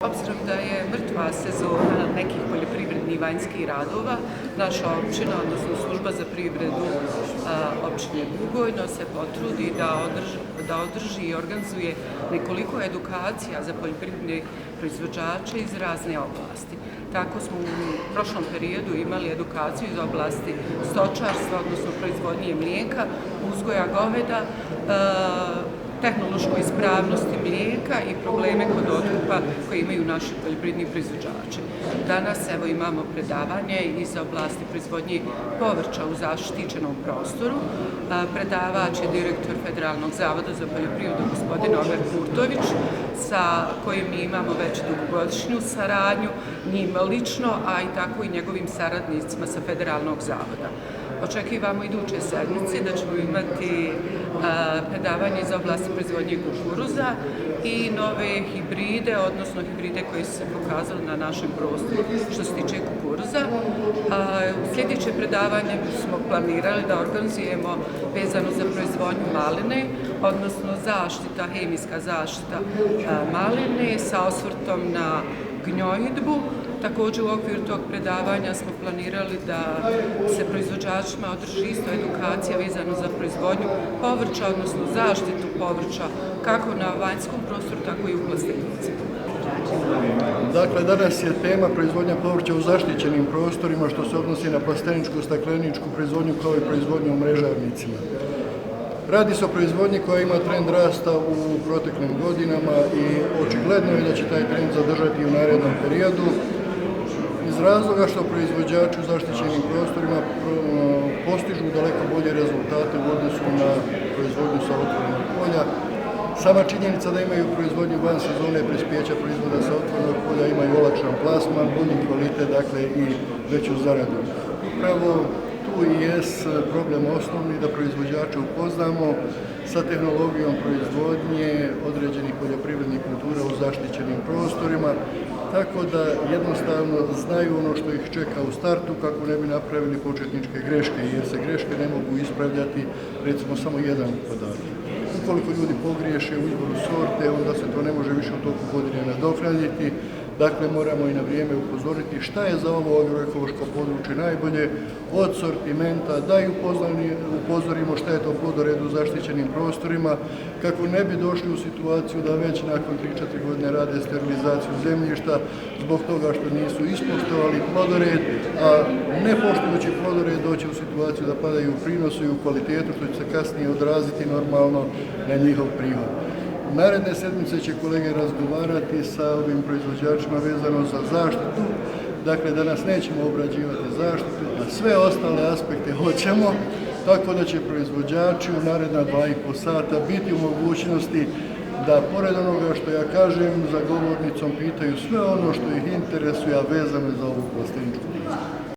Obzirom da je mrtva sezona nekih poljoprivrednih vanjskih radova, naša općina, odnosno služba za privredu općine Bugojno se potrudi da održi i organizuje nekoliko edukacija za poljoprivredne proizvođače iz razne oblasti. Tako smo u prošlom periodu imali edukaciju iz oblasti stočarstva, odnosno proizvodnje mlijeka, uzgoja goveda, tehnološkoj ispravnosti mlijeka i probleme kod otkupa koje imaju naši poljoprivredni proizvođači. Danas evo imamo predavanje iz oblasti proizvodnje povrća u zaštićenom prostoru. Predavač je direktor Federalnog zavoda za poljoprivredu gospodin Omer Kurtović, sa kojim mi imamo već dugogodišnju saradnju, njim lično, a i tako i njegovim saradnicima sa Federalnog zavoda. Očekivamo iduće sedmice da ćemo imati predavanje iz oblasti proizvodnje kukuruza i nove hibride, odnosno hibride koji su se pokazali na našem prostoru što se tiče kukuruza. Sljedeće predavanje smo planirali da organizujemo vezano za proizvodnju maline, odnosno hemijska zaštita maline sa osvrtom na gnjojidbu. Također u okviru tog predavanja smo planirali da se proizvođačima održi isto edukacija vezano za proizvodnju povrća, odnosno zaštitu povrća, kako na vanjskom prostoru, tako i u plastenicima. Dakle, danas je tema proizvodnja povrća u zaštićenim prostorima, što se odnosi na plasteničku, stakleničku proizvodnju kao i proizvodnju u mrežarnicima. Radi se o proizvodnji koja ima trend rasta u proteklim godinama i očigledno je da će taj trend zadržati u narednom periodu iz razloga što proizvođači u zaštićenim prostorima postižu daleko bolje rezultate u odnosu na proizvodnju sa otvorenog polja. Sama činjenica da imaju proizvodnju van sezone prispijeća proizvoda sa otvorenog polja imaju olakšan plasman, bolji kvalitet, dakle i veću zaradu. Upravo tu i jest problem osnovni da proizvođače upoznamo sa tehnologijom proizvodnje određenih poljoprivrednih kultura u zaštićenim prostorima, tako da jednostavno znaju ono što ih čeka u startu kako ne bi napravili početničke greške, jer se greške ne mogu ispravljati recimo samo jedan podatak. Ukoliko ljudi pogriješe u izboru sorte, onda se to ne može više u toku godine nadoknaditi. Dakle, moramo i na vrijeme upozoriti šta je za ovo agroekološko područje najbolje od sortimenta, da i upozorimo šta je to plodored u zaštićenim prostorima, kako ne bi došli u situaciju da već nakon 3-4 godine rade sterilizaciju zemljišta zbog toga što nisu ispoštovali plodored, a ne poštujući plodored doći u situaciju da padaju u prinosu i u kvalitetu, što će se kasnije odraziti normalno na njihov prihod. Naredne sedmice će kolege razgovarati sa ovim proizvođačima vezano za zaštitu. Dakle, danas nećemo obrađivati zaštitu, a sve ostale aspekte hoćemo, tako da će proizvođači u naredna 2,5 sata biti u mogućnosti da, pored onoga što ja kažem, za govornicom pitaju sve ono što ih interesuje, a vezano je za ovu plasteničku proizvodnju.